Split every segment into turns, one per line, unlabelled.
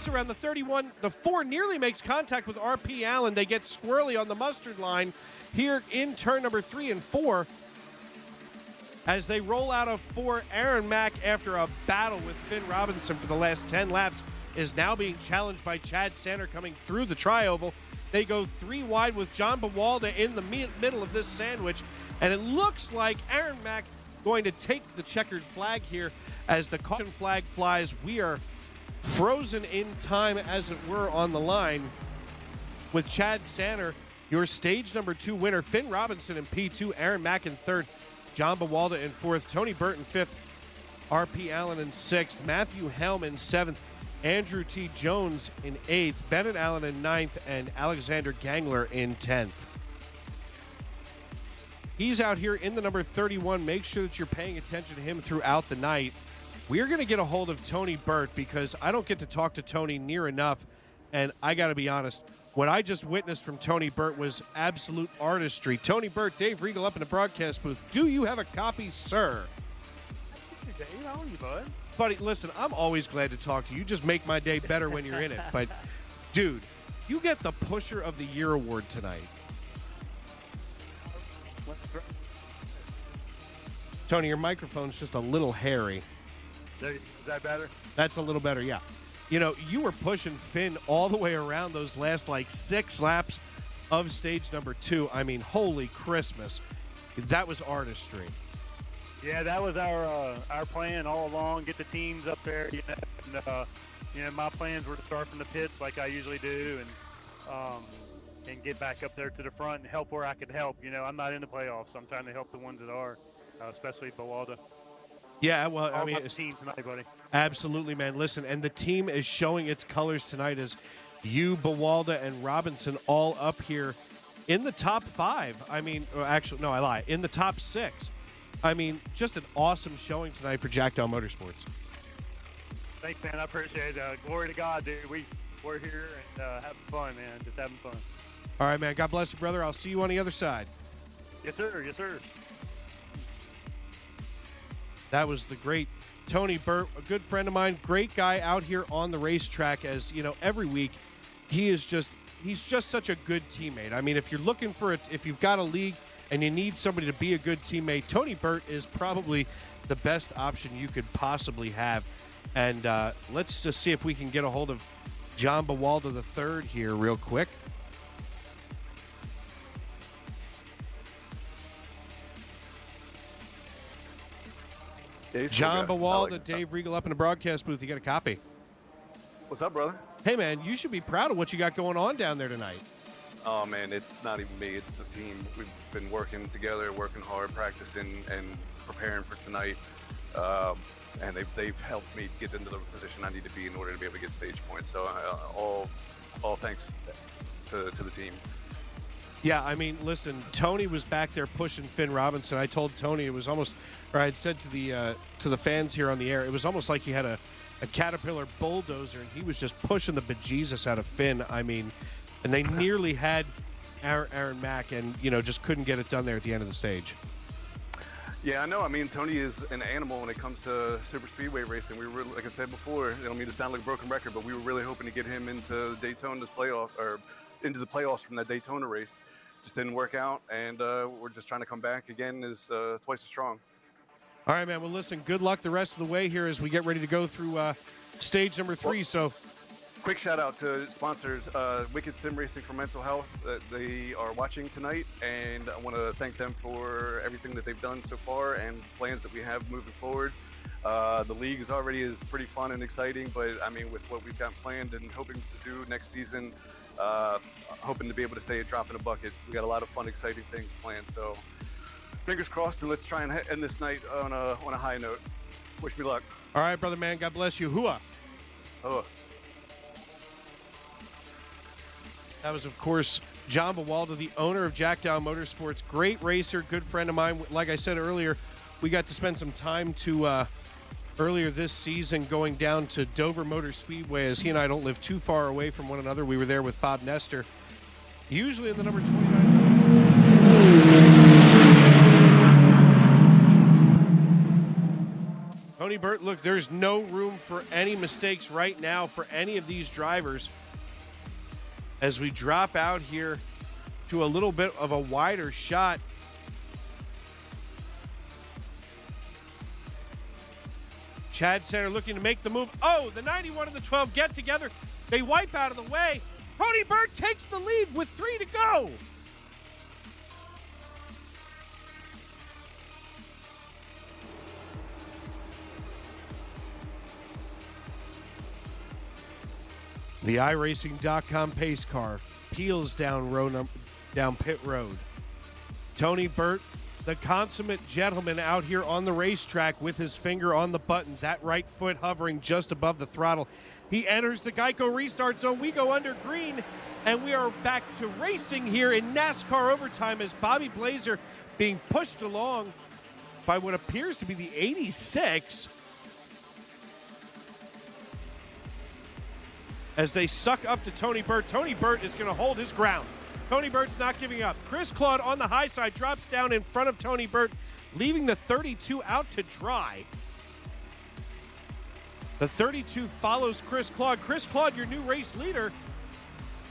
Around the 31, the 4 nearly makes contact with RP Allen. They get squirrely on the mustard line here in turn number 3 and 4. As they roll out of 4, Aaron Mack, after a battle with Finn Robinson for the last 10 laps, is now being challenged by Chad Sanner coming through the tri-oval. They go 3 wide with John Buwalda in the middle of this sandwich, and it looks like Aaron Mack going to take the checkered flag here as the caution flag flies. We are frozen in time, as it were, on the line with Chad Sanner, your stage number 2 winner. Finn Robinson in P2, Aaron Mack in 3rd, John Buwalda in 4th, Tony Burtt in 5th, RP Allen in 6th, Matthew Helm in 7th, Andrew T. Jones in 8th, Bennett Allen in 9th, and Alexander Gangler in 10th. He's out here in the number 31. Make sure that you're paying attention to him throughout the night. We're going to get a hold of Tony Burtt because I don't get to talk to Tony near enough, and I got to be honest, what I just witnessed from Tony Burtt was absolute artistry. Tony Burtt, Dave Regal up in the broadcast booth. Do you have a copy, sir?
Dave, how are you, bud?
Buddy, listen, I'm always glad to talk to you. You just make my day better when you're in it. But, dude, you get the Pusher of the Year award tonight. Tony, your microphone's just a little hairy.
Is that better?
That's a little better, yeah. You know, you were pushing Finn all the way around those last, 6 laps of stage number 2. I mean, holy Christmas. That was artistry.
Yeah, that was our plan all along, get the teams up there. And, my plans were to start from the pits like I usually do and get back up there to the front and help where I could help. I'm not in the playoffs, so I'm trying to help the ones that are, especially Buwalda.
Yeah, well,
All
I mean,
the team tonight, buddy.
Absolutely, man. Listen, and the team is showing its colors tonight as you, Buwalda, and Robinson all up here in the top 5. I mean, actually, no, I lie. In the top 6. I mean, just an awesome showing tonight for Dowel Motorsports.
Thanks, man. I appreciate it. Glory to God, dude. We're here and having fun, man. Just having fun.
All right, man. God bless you, brother. I'll see you on the other side.
Yes, sir. Yes, sir.
That was the great Tony Burtt, a good friend of mine, great guy out here on the racetrack. As you know, every week he's just such a good teammate. I mean, if you're looking for it, if you've got a league and you need somebody to be a good teammate, Tony Burtt is probably the best option you could possibly have. And let's just see if we can get a hold of John Buwalda III here real quick. John Buwalda, Dave Regal up in the broadcast booth. You got a copy?
What's up, brother?
Hey, man, you should be proud of what you got going on down there tonight.
Oh, man, it's not even me. It's the team. We've been working together, working hard, practicing, and preparing for tonight. And they've helped me get into the position I need to be in order to be able to get stage points. So all thanks to the team.
Yeah, I mean, listen, Tony was back there pushing Finn Robinson. I told Tony it was almost, or I had said to the fans here on the air, it was almost like he had a Caterpillar bulldozer, and he was just pushing the bejesus out of Finn. I mean, and they nearly had Aaron Mack, and just couldn't get it done there at the end of the stage.
Yeah, I know. I mean, Tony is an animal when it comes to super speedway racing. We were, like I said before, I don't mean to sound like a broken record, but we were really hoping to get him into Daytona's playoff, or into the playoffs from that Daytona race. Just didn't work out, and we're just trying to come back again as twice as strong.
All right, man. Well, listen, good luck the rest of the way here as we get ready to go through stage number 3. So,
quick shout out to sponsors, Wicked Sim Racing for Mental Health. They are watching tonight, and I want to thank them for everything that they've done so far and plans that we have moving forward. The league is already pretty fun and exciting, but I mean, with what we've got planned and hoping to do next season, hoping to be able to say a drop in a bucket. We got a lot of fun, exciting things planned. So fingers crossed, and let's try and end this night on a high note. Wish me luck.
All right, brother, man. God bless you. Hooah.
Hooah.
That was, of course, John Buwalda, the owner of Dowel Motorsports. Great racer, good friend of mine. Like I said earlier, we got to spend some time to earlier this season going down to Dover Motor Speedway, as he and I don't live too far away from one another. We were there with Bob Nestor, usually in the number 29. Tony Burtt, look, there's no room for any mistakes right now for any of these drivers as we drop out here to a little bit of a wider shot. Chad Center looking to make the move. Oh, the 91 and the 12 get together. They wipe out of the way. Tony Burtt takes the lead with 3 to go. The iRacing.com pace car peels down pit road. Tony Burtt, the consummate gentleman, out here on the racetrack with his finger on the button, that right foot hovering just above the throttle. He enters the Geico restart zone. We go under green, and we are back to racing here in NASCAR overtime as Bobby Blazer being pushed along by what appears to be the 86 as they suck up to Tony Burtt. Tony Burtt is going to hold his ground. Tony Burtt's not giving up. Chris Claude on the high side drops down in front of Tony Burtt, leaving the 32 out to dry. The 32 follows Chris Claude. Chris Claude, your new race leader,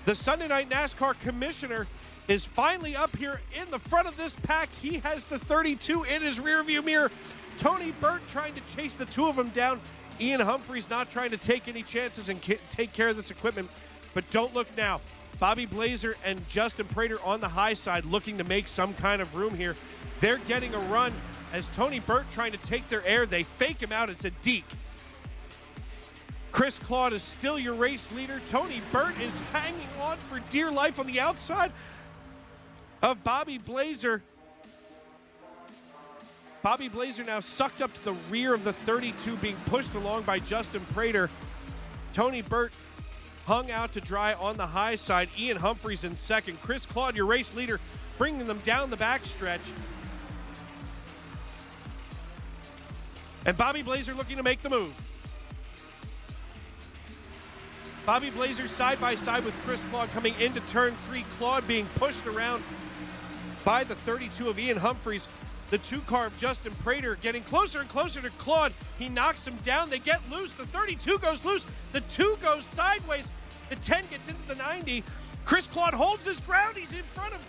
the Sunday Night NASCAR commissioner, is finally up here in the front of this pack. He has the 32 in his rearview mirror. Tony Burtt trying to chase the two of them down. Ian Humphries not trying to take any chances and take care of this equipment. But don't look now. Bobby Blazer and Justin Prater on the high side looking to make some kind of room here. They're getting a run as Tony Burtt trying to take their air. They fake him out. It's a deke. Chris Claude is still your race leader. Tony Burtt is hanging on for dear life on the outside of Bobby Blazer. Bobby Blazer now sucked up to the rear of the 32, being pushed along by Justin Prater. Tony Burtt hung out to dry on the high side. Ian Humphries in second. Chris Claude, your race leader, bringing them down the backstretch. And Bobby Blazer looking to make the move. Bobby Blazer side by side with Chris Claude coming into turn 3. Claude being pushed around by the 32 of Ian Humphries. The 2-car of Justin Prater getting closer and closer to Claude. He knocks him down. They get loose. The 32 goes loose. The 2 goes sideways. The 10 gets into the 90. Chris Claude holds his ground. He's in front of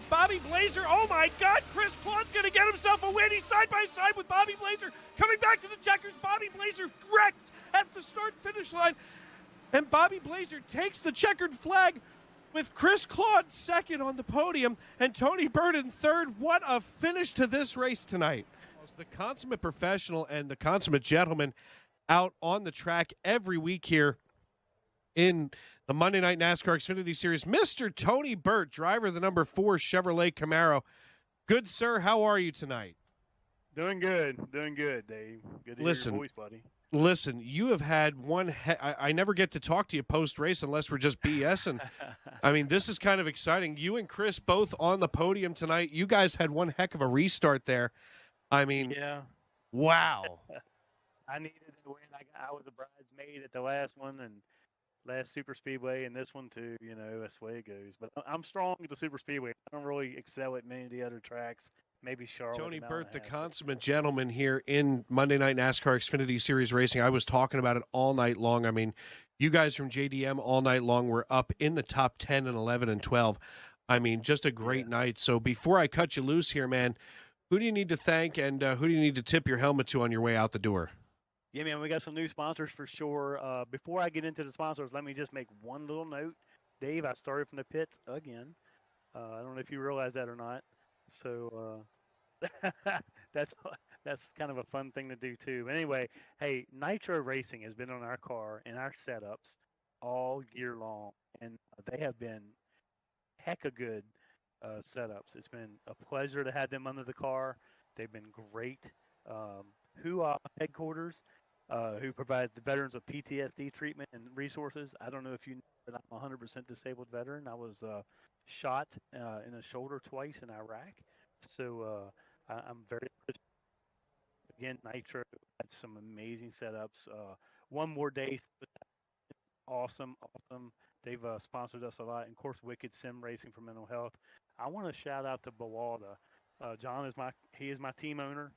Bobby Blazer. Oh, my God. Chris Claude's going to get himself a win. He's side by side with Bobby Blazer. Coming back to the checkers. Bobby Blazer wrecks at the start-finish line. And Bobby Blazer takes the checkered flag with Chris Claude second on the podium and Tony Burtt in third. What a finish to this race tonight. The consummate professional and the consummate gentleman out on the track every week here in the Monday Night NASCAR Xfinity Series, Mr. Tony Burtt, driver of the number 4 Chevrolet Camaro. Good, sir. How are you tonight?
Doing good, Dave. Good to hear your voice, buddy.
Listen, you have had one I never get to talk to you post-race unless we're just BSing. I mean, this is kind of exciting. You and Chris both on the podium tonight. You guys had one heck of a restart there. I mean,
yeah.
Wow.
I needed to win. I was a bridesmaid at the last one and last Super Speedway, and this one too. You know, that's the way it goes. But I'm strong at the Super Speedway. I don't really excel at many of the other tracks. Maybe Charlotte.
Tony Burtt, the consummate gentleman here in Monday Night NASCAR Xfinity Series Racing. I was talking about it all night long. I mean, you guys from JDM all night long were up in the top 10 and 11 and 12. I mean, just a great night. So before I cut you loose here, man, who do you need to thank and who do you need to tip your helmet to on your way out the door?
Yeah, man, we got some new sponsors for sure. Before I get into the sponsors, let me just make one little note. Dave, I started from the pits again. I don't know if you realize that or not. So that's kind of a fun thing to do too. But anyway, hey, Nitro Racing has been on our car and our setups all year long, and they have been hecka good setups. It's been a pleasure to have them under the car. They've been great. Headquarters, who provides the veterans of PTSD treatment and resources. I don't know if you know that I'm a 100% disabled veteran. I was shot in the shoulder twice in Iraq. So I'm very appreciative. Again, Nitro, some amazing setups. One more day, awesome. They've sponsored us a lot, and of course, Wicked Sim Racing for Mental Health. I want to shout out to Buwalda. John is my team owner.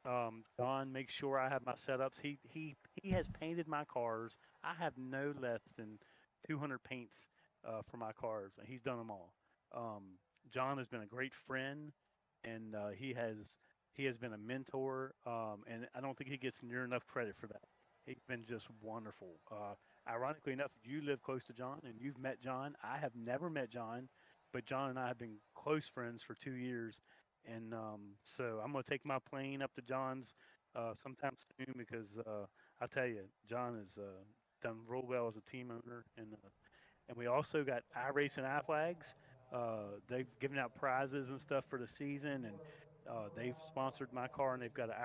John makes sure I have my setups. He has painted my cars. I have no less than 200 paints for my cars, and he's done them all. John has been a great friend, and he has been a mentor, and I don't think he gets near enough credit for that. He's been just wonderful. Ironically enough, you live close to John, and you've met John. I have never met John, but John and I have been close friends for 2 years, and so I'm going to take my plane up to John's sometime soon because I tell you, John has done real well as a team owner, and we also got iRacing iFlags. They've given out prizes and stuff for the season, and they've sponsored my car, and they've got an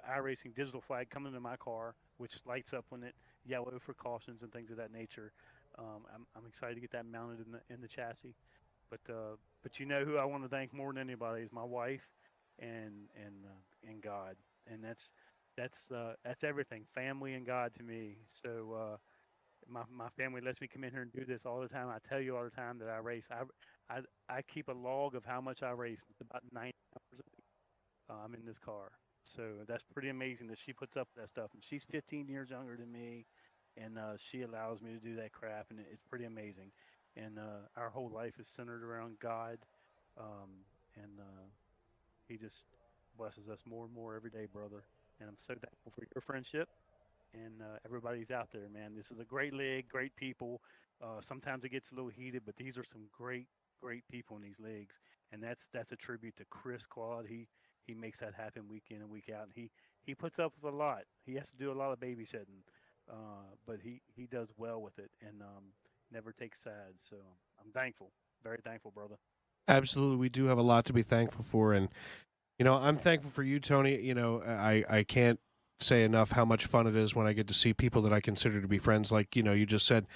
iRacing digital flag coming to my car, which lights up when it yellow for cautions and things of that nature. I'm excited to get that mounted in the chassis. But you know who I want to thank more than anybody is my wife, and God, and that's everything. Family and God to me. So my family lets me come in here and do this all the time. I tell you all the time that I race. I keep a log of how much I race. It's about 9 hours a week. I'm in this car. So that's pretty amazing that she puts up with that stuff. And she's 15 years younger than me, and she allows me to do that crap, and it's pretty amazing. And our whole life is centered around God, and He just blesses us more and more every day, brother. And I'm so thankful for your friendship and everybody's out there, man. This is a great league, great people. Sometimes it gets a little heated, but these are some great people in these leagues, and that's a tribute to Chris Claude. He makes that happen week in and week out, and he puts up with a lot. He has to do a lot of babysitting, but he does well with it, and never takes sides. So I'm thankful, very thankful, brother.
Absolutely, we do have a lot to be thankful for, and I'm thankful for you, Tony. I can't say enough how much fun it is when I get to see people that I consider to be friends. Like you just said,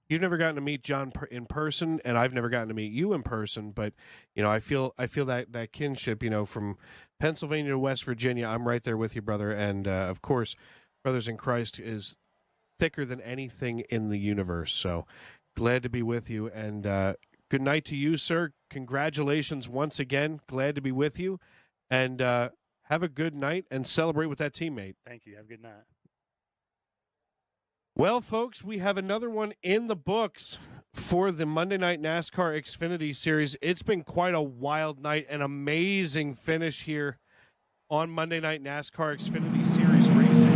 you've never gotten to meet John in person, and I've never gotten to meet you in person. But I feel that kinship. From Pennsylvania to West Virginia, I'm right there with you, brother. And of course, Brothers in Christ is thicker than anything in the universe. So glad to be with you, and good night to you, sir. Congratulations once again. Glad to be with you, and have a good night and celebrate with that teammate.
Thank you. Have a good night.
Well, folks, we have another one in the books for the Monday Night NASCAR Xfinity Series. It's been quite a wild night, an amazing finish here on Monday Night NASCAR Xfinity Series racing.